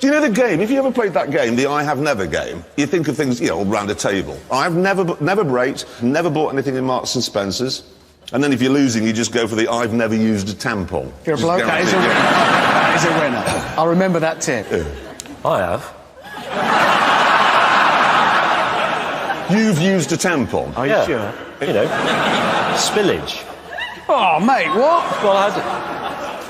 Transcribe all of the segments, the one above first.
Do you know the game? If you ever played that game, the I have never game, you think of things, you know, around a table. I've never braked, never bought anything in Marks and Spencer's. And then if you're losing, you just go for the I've never used a tampon. You're a bloke, that is a winner. I'll remember that tip. Yeah. I have. You've used a tampon? Are you sure? You know, spillage. Oh, mate, what? Well,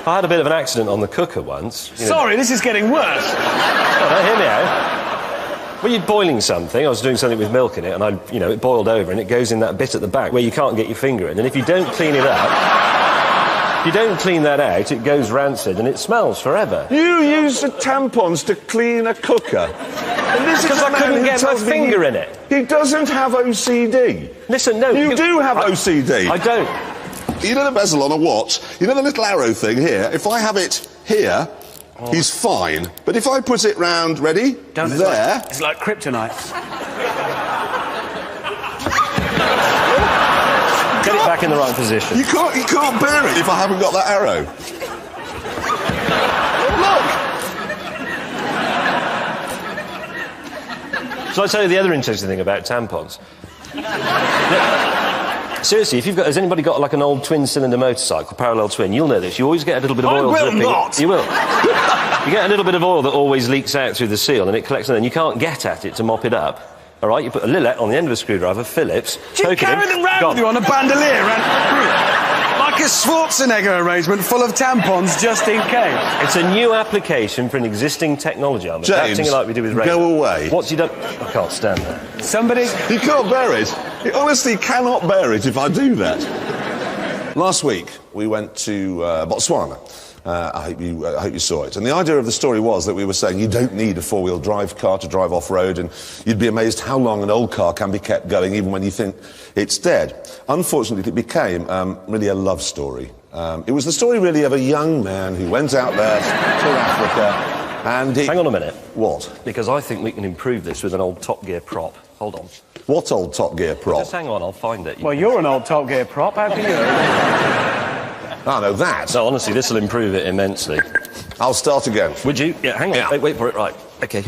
I had a bit of an accident on the cooker once. Sorry, this is getting worse. Oh, don't hear me out. When you're boiling something, I was doing something with milk in it, and it boiled over, and it goes in that bit at the back where you can't get your finger in. And if you don't clean it up, if you don't clean that out, it goes rancid and it smells forever. You use the tampons to clean a cooker? And this because is I couldn't get my finger in it. He doesn't have OCD. Listen, no. You do have OCD. I don't. You know the bezel on a watch? You know the little arrow thing here? If I have it here, he's fine. But if I put it round, ready? There. It's like kryptonite. Get it back in the right position. You can't bear it if I haven't got that arrow. Look! Shall I tell you the other interesting thing about tampons? Seriously, has anybody got like an old twin-cylinder motorcycle, parallel twin? You'll know this. You always get a little bit of oil dripping. You will. You get a little bit of oil that always leaks out through the seal, and it collects, and then you can't get at it to mop it up. All right, you put a lillet on the end of a screwdriver, Phillips. Do you carry them round with you on a bandolier? Like a Schwarzenegger arrangement full of tampons just in case. It's a new application for an existing technology. I'm adapting it like we do with radio. Go away. What's he done? I can't stand that. Somebody... He can't bear it. He honestly cannot bear it if I do that. Last week, we went to Botswana. I hope you saw it. And the idea of the story was that we were saying you don't need a four-wheel drive car to drive off-road, and you'd be amazed how long an old car can be kept going even when you think it's dead. Unfortunately, it became really a love story. It was the story really of a young man who went out there to Africa and he... Hang on a minute. What? Because I think we can improve this with an old Top Gear prop. Hold on. What old Top Gear prop? Just hang on, I'll find it. Well, you're an old Top Gear prop, how can you... Oh, no, that. No, honestly, this will improve it immensely. I'll start again. Would you? Yeah, hang on. Yeah. Wait for it. Right. OK.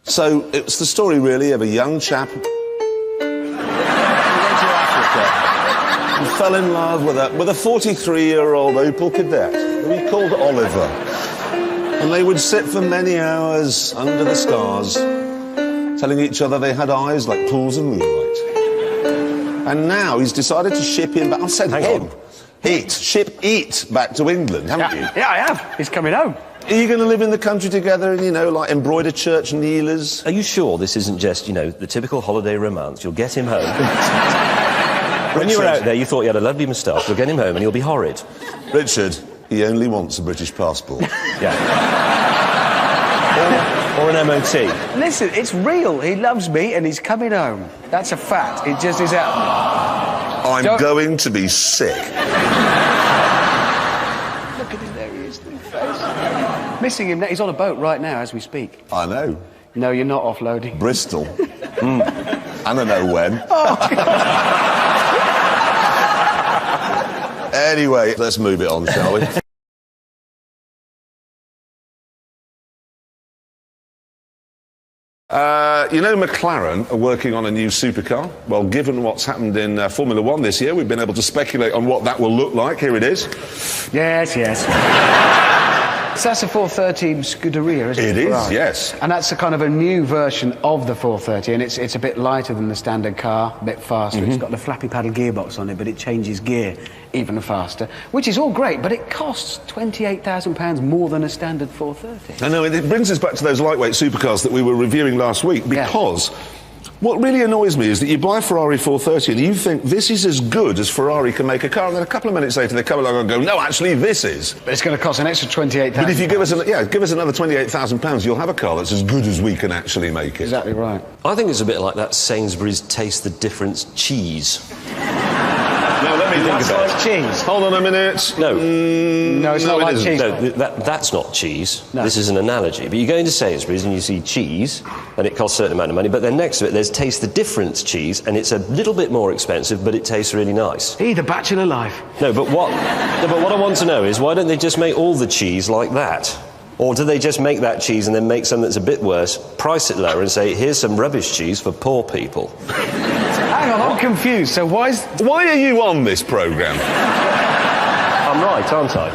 So, it's the story, really, of a young chap who went to Africa and fell in love with a 43-year-old Opel Kadett who he called Oliver. And they would sit for many hours under the stars, telling each other they had eyes like pools of moonlight. And now he's decided to ship him back. I said him. Ship Eat back to England, haven't you? Yeah, I have. He's coming home. Are you going to live in the country together and, like embroider church kneelers? Are you sure this isn't just, the typical holiday romance? You'll get him home. When you were out there, you thought you had a lovely moustache. You'll get him home and he'll be horrid. Richard, he only wants a British passport. Yeah. Or an MOT. Listen, it's real. He loves me and he's coming home. That's a fact. It just is out. I'm going to be sick. Look at him, there he is, the face. Missing him now. He's on a boat right now as we speak. I know. No, you're not offloading. Bristol. And I know when. Oh, Anyway, let's move it on, shall we? McLaren are working on a new supercar. Well, given what's happened in Formula 1 this year, we've been able to speculate on what that will look like. Here it is. Yes. So that's a 430 Scuderia, isn't it? It is, right. Yes. And that's a kind of a new version of the 430, and it's a bit lighter than the standard car, a bit faster. It's got the flappy paddle gearbox on it, but it changes gear even faster, which is all great, but it costs £28,000 more than a standard 430. I know, it brings us back to those lightweight supercars that we were reviewing last week, because what really annoys me is that you buy a Ferrari 430 and you think this is as good as Ferrari can make a car, and then a couple of minutes later they come along and go, no, actually this is. But it's going to cost an extra £28,000. But if you give us another £28,000, you'll have a car that's as good as we can actually make it. Exactly right. I think it's a bit like that Sainsbury's Taste the Difference cheese. No, let me think about it. Like cheese. Hold on a minute. No. No, it's not like cheese. No, that's not cheese. No. This is an analogy. But you go into Sainsbury's and you see cheese, and it costs a certain amount of money, but then next to it there's Taste the Difference cheese, and it's a little bit more expensive, but it tastes really nice. The bachelor life. No, but what I want to know is, why don't they just make all the cheese like that? Or do they just make that cheese and then make something that's a bit worse, price it lower and say, here's some rubbish cheese for poor people? Hang on, I'm confused. So why are you on this programme? I'm right, aren't I?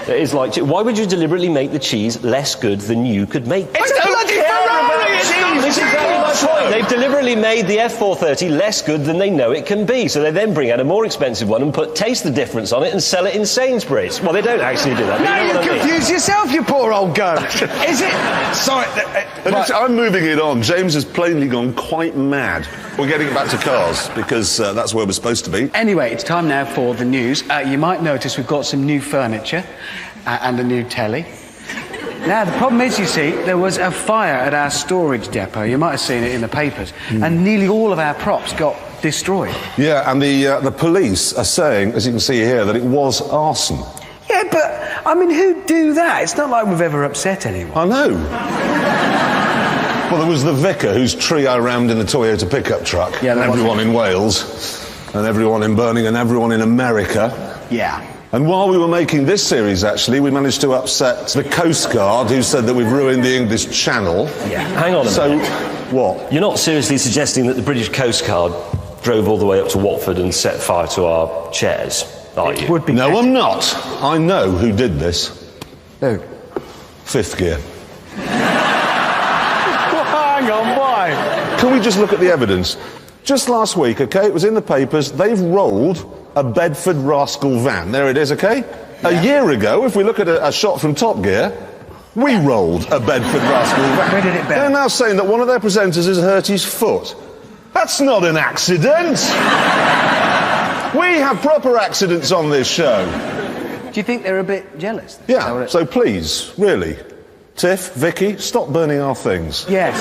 It is like, why would you deliberately make the cheese less good than you could make it? It's a bloody Ferrari! This is exactly my point. They've deliberately made the F430 less good than they know it can be, so they then bring out a more expensive one and taste the difference on it and sell it in Sainsbury's. Well, they don't actually do that. Now you confuse yourself, you poor old goat. Is it? Sorry. Right. I'm moving it on. James has plainly gone quite mad. We're getting back to cars, because that's where we're supposed to be. Anyway, it's time now for the news. You might notice we've got some new furniture and a new telly. Now, the problem is, you see, there was a fire at our storage depot. You might have seen it in the papers. And nearly all of our props got destroyed. Yeah, and the police are saying, as you can see here, that it was arson. Yeah, but, I mean, who'd do that? It's not like we've ever upset anyone. I know. Well, there was the vicar whose trio rammed in the Toyota pickup truck. Yeah, and everyone in Wales, and everyone in Birmingham, and everyone in America. Yeah. And while we were making this series, actually, we managed to upset the Coast Guard, who said that we've ruined the English Channel. Yeah. Hang on a minute. What? You're not seriously suggesting that the British Coast Guard drove all the way up to Watford and set fire to our chairs, are you? Would be No, better. I'm not. I know who did this. Who? Fifth Gear. Hang on, why? Can we just look at the evidence? Just last week, OK, it was in the papers, they've rolled a Bedford rascal van. There it is, OK? Yeah. A year ago, if we look at a shot from Top Gear, we rolled a Bedford rascal van. Where did it bear? They're now saying that one of their presenters has hurt his foot. That's not an accident! We have proper accidents on this show. Do you think they're a bit jealous? Yeah, so please, really, Tiff, Vicky, stop burning our things. Yes.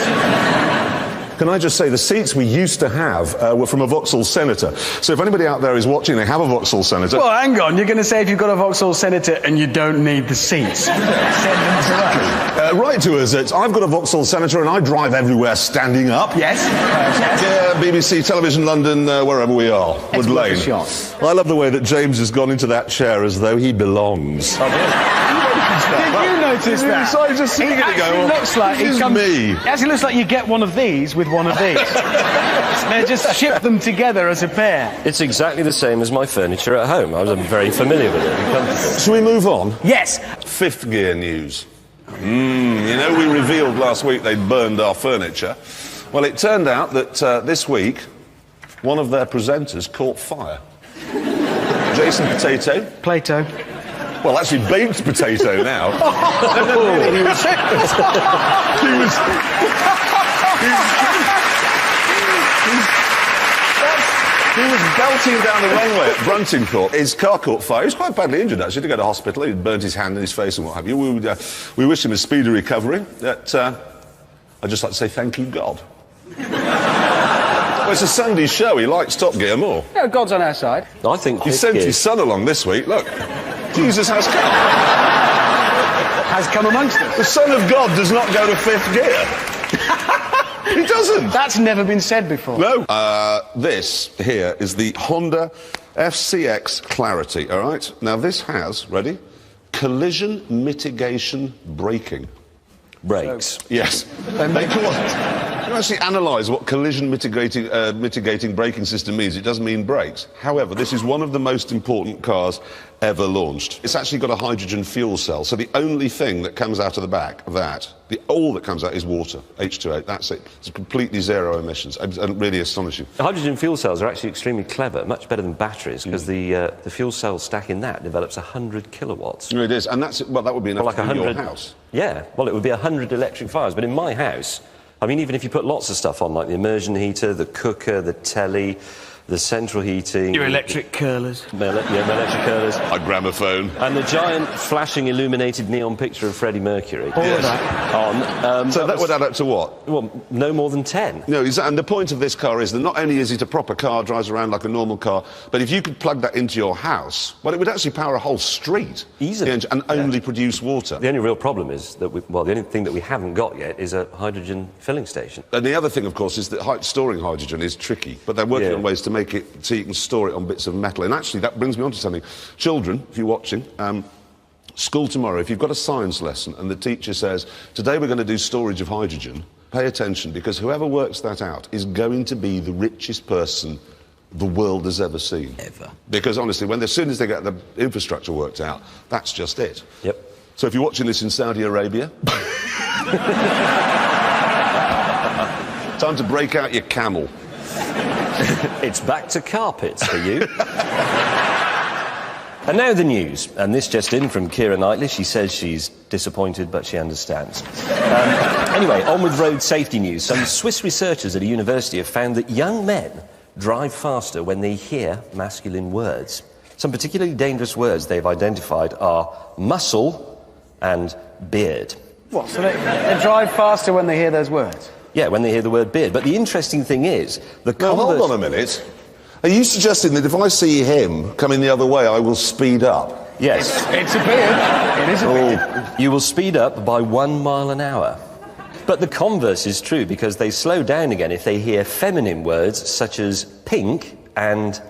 Can I just say, the seats we used to have were from a Vauxhall Senator. So if anybody out there is watching, they have a Vauxhall Senator. Well, hang on. You're going to say if you've got a Vauxhall Senator and you don't need the seats. Send them to us. Write to us. I've got a Vauxhall Senator and I drive everywhere standing up. Yes. Yeah, BBC, Television London, wherever we are. Wood Lane. I love the way that James has gone into that chair as though he belongs. Did you notice that? So I just seeing it go, looks like this is me. It actually looks like you get one of these with one of these. They just ship them together as a pair. It's exactly the same as my furniture at home. I'm very familiar with it. Shall we move on? Yes. Fifth Gear news. You know, we revealed last week they'd burned our furniture. Well, it turned out that this week, one of their presenters caught fire. Jason Potato. Plato. Well, actually, baked potato now. He was belting down the runway at Brunton Court. His car caught fire. He was quite badly injured, actually. He had to go to hospital. He burnt his hand and his face and what have you. We wish him a speedy recovery. I'd just like to say thank you, God. Well, it's a Sunday show. He likes Top Gear more. Yeah, God's on our side. I think he sent his son along this week. Look, Jesus has come. Has come amongst us. The Son of God does not go to fifth gear. He doesn't. That's never been said before. No. This here is the Honda FCX Clarity, all right? Now, this has, ready? Collision mitigation braking. Brakes. Yes. They call it. You actually analyse what collision mitigating braking system means. It doesn't mean brakes. However, this is one of the most important cars ever launched. It's actually got a hydrogen fuel cell, so the only thing that comes out of the back of that, all that comes out is water, H2O, that's it. It's completely zero emissions, and really astonishing. The hydrogen fuel cells are actually extremely clever, much better than batteries, because the fuel cell stack in that develops 100 kilowatts. It is, and that's, well, that would be enough like to heat your house. Yeah, well, it would be 100 electric fires, but in my house, I mean, even if you put lots of stuff on, like the immersion heater, the cooker, the telly, the central heating... Your electric curlers. My electric curlers. A gramophone. And the giant flashing illuminated neon picture of Freddie Mercury. All of that. So that would add up to what? Well, no more than 10. No, and the point of this car is that not only is it a proper car, drives around like a normal car, but if you could plug that into your house, well, it would actually power a whole street. Easily. And only produce water. The only real problem is that, the only thing that we haven't got yet is a hydrogen filling station. And the other thing, of course, is that storing hydrogen is tricky, but they're working on ways to make it so you can store it on bits of metal. And actually, that brings me on to something. Children, if you're watching, School tomorrow, if you've got a science lesson and the teacher says, today we're going to do storage of hydrogen, pay attention, because whoever works that out is going to be the richest person the world has ever seen. Ever. Because honestly, as soon as they get the infrastructure worked out, that's just it. Yep. So if you're watching this in Saudi Arabia, time to break out your camel. It's back to carpets for you. And now the news, and this just in from Keira Knightley. She says she's disappointed, but she understands. Anyway, on with road safety news. Some Swiss researchers at a university have found that young men drive faster when they hear masculine words. Some particularly dangerous words they've identified are muscle and beard. What, so they drive faster when they hear those words? Yeah, when they hear the word beard. But the interesting thing is, Now, hold on a minute. Are you suggesting that if I see him coming the other way, I will speed up? Yes. It's a beard. It is a beard. You will speed up by 1 mile an hour. But the converse is true, because they slow down again if they hear feminine words such as pink and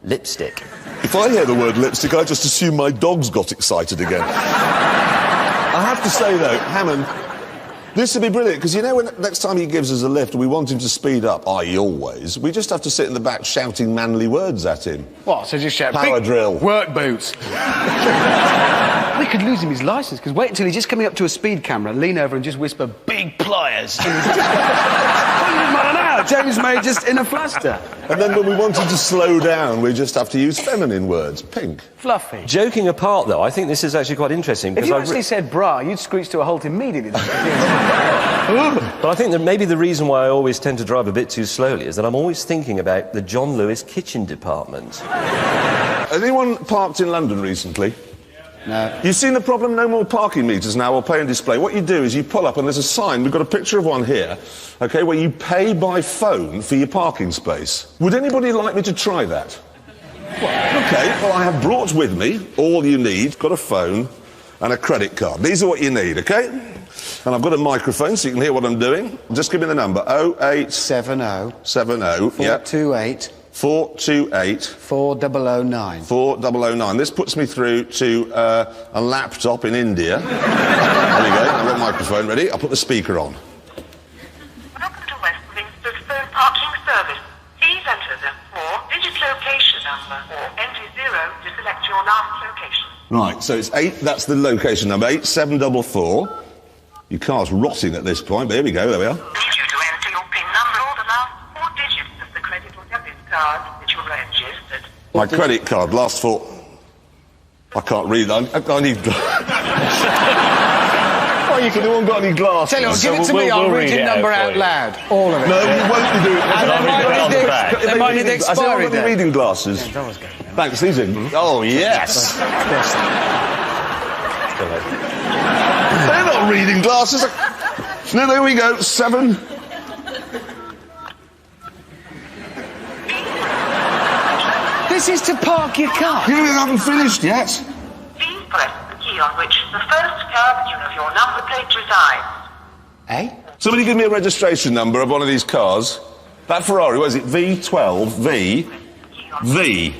lipstick. If I hear the word lipstick, I just assume my dog's got excited again. I have to say, though, Hammond, this would be brilliant, because you know, when next time he gives us a lift and we want him to speed up, i.e. always, we just have to sit in the back shouting manly words at him. What, so just shout... Power drill. Work boots. We could lose him his licence, because wait until he's just coming up to a speed camera, lean over and just whisper, big pliers. And he's just 100 mile an hour, James May just in a fluster. And then when we want him to slow down, we just have to use feminine words. Pink. Fluffy. Joking apart, though, I think this is actually quite interesting. If you actually said bra, you'd screech to a halt immediately. But I think that maybe the reason why I always tend to drive a bit too slowly is that I'm always thinking about the John Lewis kitchen department. Anyone parked in London recently? No. You've seen the problem? No more parking meters now or pay and display. What you do is you pull up and there's a sign, we've got a picture of one here, OK, where you pay by phone for your parking space. Would anybody like me to try that? Well, OK, well, I have brought with me all you need. Got a phone and a credit card. These are what you need, OK? And I've got a microphone so you can hear what I'm doing. Just give me the number. 0870 428 428 4009. 4009. This puts me through to a laptop in India. There we go. I've got a microphone ready. I'll put the speaker on. Welcome to Westminster's phone parking service. Please enter the 4-digit location number or enter 0 to select your last location. Right, so it's 8, that's the location number, 8744. Your car's rotting at this point, but here we go, there we are. Need you to enter your PIN number or the last 4 digits of the credit or debit card that you registered. My credit card, last 4. I can't read that. I need... Oh, you can anyone got any glasses? Tell you what, give it to me, I'll read your number out loud. All of it. No, you won't be doing it. They might need the I said, I've expiry got any date. reading glasses. Thanks, these are... Oh, yes. They're not reading glasses. No, there we go. 7. This is to park your car. You haven't finished yet. Please press the key on which the first curvature of your number plate resides. Eh? Somebody give me a registration number of one of these cars. That Ferrari, what is it? V12, V. V.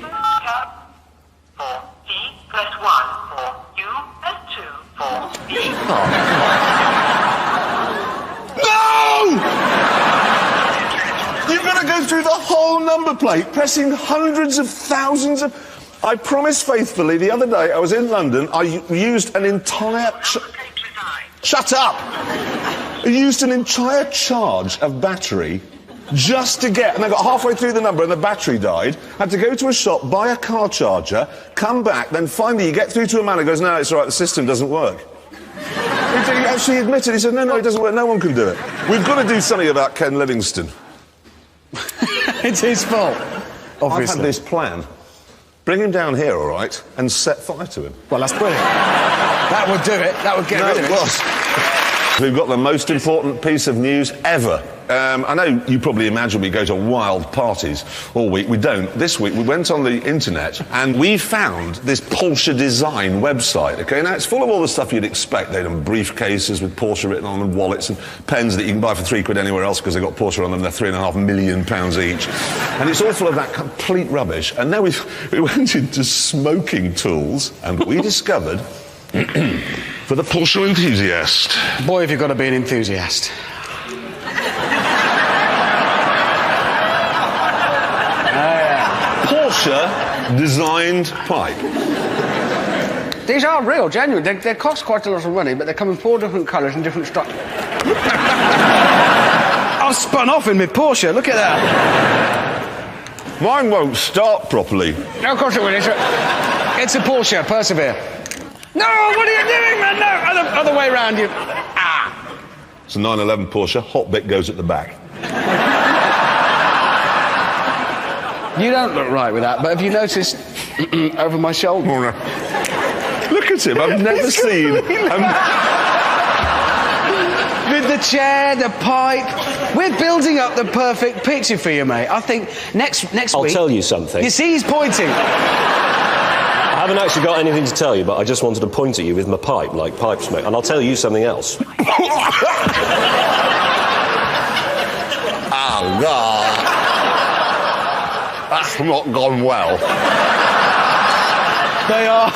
For D, press 1. For U, press 2. For B. No! You've got to go through the whole number plate, pressing hundreds of thousands of... I promised faithfully the other day, I was in London, I used an entire... Shut up! I used an entire charge of battery just to get... And I got halfway through the number and the battery died. Had to go to a shop, buy a car charger, come back, then finally you get through to a man who goes, no, it's all right, the system doesn't work. He actually admitted, he said, no, it doesn't work, no one can do it. We've got to do something about Ken Livingstone. It's his fault, obviously. I've had this plan. Bring him down here, all right, and set fire to him. Well, that's brilliant. That would do it. That would get rid of it. Was. We've got the most important piece of news ever. I know you probably imagine we go to wild parties all week. We don't. This week we went on the internet and we found this Porsche design website. Okay, now it's full of all the stuff you'd expect. They'd have briefcases with Porsche written on them, wallets and pens that you can buy for £3 anywhere else because they've got Porsche on them. They're £3.5 million each, and it's all full of that complete rubbish. And now we went into smoking tools and we discovered For the Porsche enthusiast. Boy, have you got to be an enthusiast. Porsche designed pipe. These are real, genuine. They cost quite a lot of money, but they come in 4 different colours and different styles. I've spun off in my Porsche, look at that. Mine won't start properly. No, of course it will. It's a Porsche, persevere. No, what are you doing, man? No, other way round you. Ah. It's a 911 Porsche, hot bit goes at the back. You don't look right with that, but have you noticed over my shoulder? Oh, no. Look at him, I've never seen... With the chair, the pipe, we're building up the perfect picture for you, mate. I think next week... I'll tell you something. You see, he's pointing. I haven't actually got anything to tell you, but I just wanted to point at you with my pipe, like pipe smoke, and I'll tell you something else. Oh, God. That's not gone well. They are...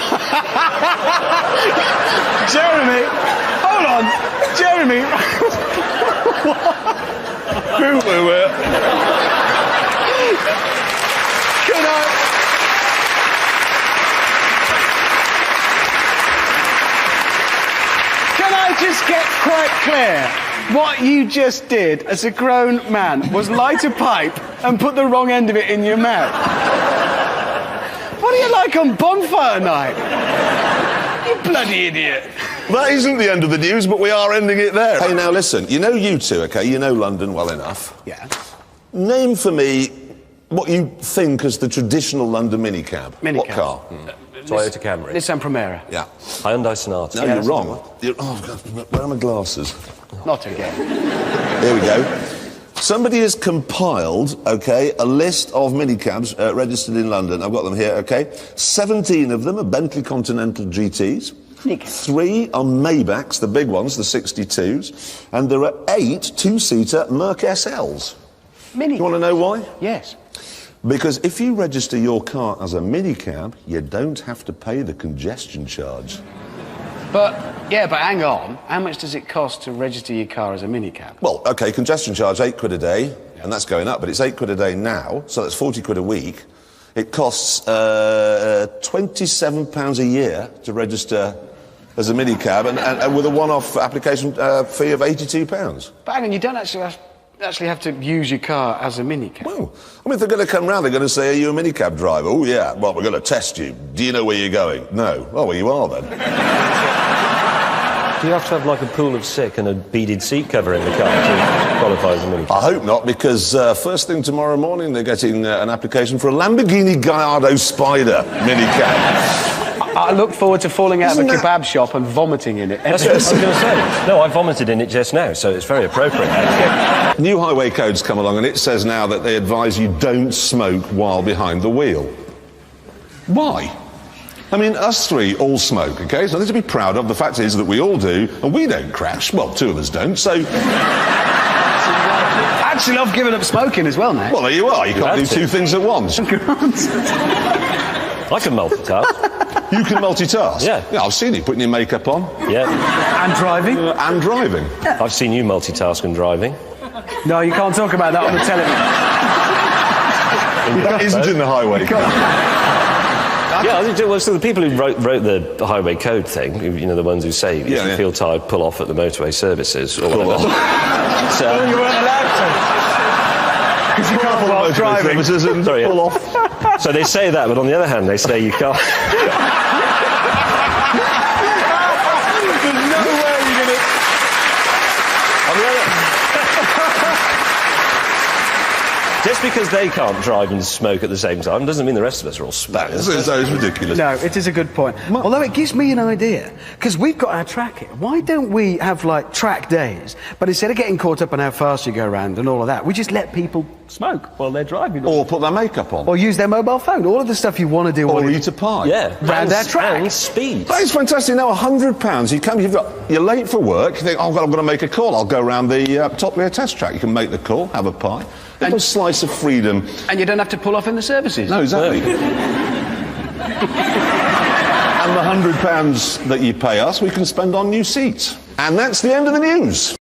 Jeremy, hold on. Jeremy. Can I just get quite clear? What you just did as a grown man was light a pipe and put the wrong end of it in your mouth. What are you like on bonfire night? You bloody idiot. That isn't the end of the news, but we are ending it there. Hey, now listen, you know you two, OK? You know London well enough. Yeah. Name for me what you think is the traditional London minicab. Minicab. What car? Toyota Camry. Nissan Primera. Yeah. Hyundai Sonata. No, you're wrong. Oh, God, where are my glasses? Not again. Here we go. Somebody has compiled, OK, a list of minicabs registered in London. I've got them here, OK? 17 of them are Bentley Continental GTs. 3 are Maybachs, the big ones, the 62s. And there are 8 two-seater Merc SLs. Minicab. You want to know why? Yes. Because if you register your car as a minicab, you don't have to pay the congestion charge. But hang on. How much does it cost to register your car as a minicab? Well, OK, congestion charge, £8 a day, and that's going up, but it's £8 a day now, so that's £40 a week. It costs £27 a year to register as a minicab, and with a one-off application fee of £82. But hang on, you don't actually have to use your car as a minicab. Well, I mean, if they're going to come round, they're going to say, are you a minicab driver? Oh, yeah. Well, we're going to test you. Do you know where you're going? No. Oh, well, you are, then. Do you have to have, like, a pool of sick and a beaded seat cover in the car to qualify as a minicab? I hope not, because first thing tomorrow morning, they're getting an application for a Lamborghini Gallardo Spider minicab. I look forward to falling out of a kebab shop and vomiting in it. That's what I was going to say. No, I vomited in it just now, so it's very appropriate. New highway codes come along, and it says now that they advise you don't smoke while behind the wheel. Why? I mean, us three all smoke, OK? There's nothing to be proud of. The fact is that we all do, and we don't crash. Well, 2 of us don't, so... I actually love giving up smoking as well, now. Well, there you are. You can't do 2 things at once. I can multitask. You can multitask? Yeah. Yeah, I've seen you putting your makeup on. Yeah. And driving? And driving. I've seen you multitask and driving. No, you can't talk about that on the television. That isn't in the highway code. Yeah, well, so the people who wrote the highway code thing, you know, the ones who say if you feel tired, pull off at the motorway services or whatever. So you weren't allowed to. Because you can't pull off driving. Sorry, pull off. So they say that, but on the other hand, they say you can't. There's no way you're going to... On the other... Just because they can't drive and smoke at the same time doesn't mean the rest of us are all spazzed. That is ridiculous. No, it is a good point. Although it gives me an idea, because we've got our track here. Why don't we have, like, track days, but instead of getting caught up on how fast you go around and all of that, we just let people smoke while they're driving. Or put their makeup on. Or use their mobile phone. All of the stuff you want to do. Or eat a pie. Yeah. Round our track. And speed. That is fantastic. Now, £100. You're late for work. You think, oh, God, I've got to make a call. I'll go around the top rear test track. You can make the call, have a pie. A little slice of freedom. And you don't have to pull off in the services. No, exactly. And And the £100 that you pay us, we can spend on new seats. And that's the end of the news.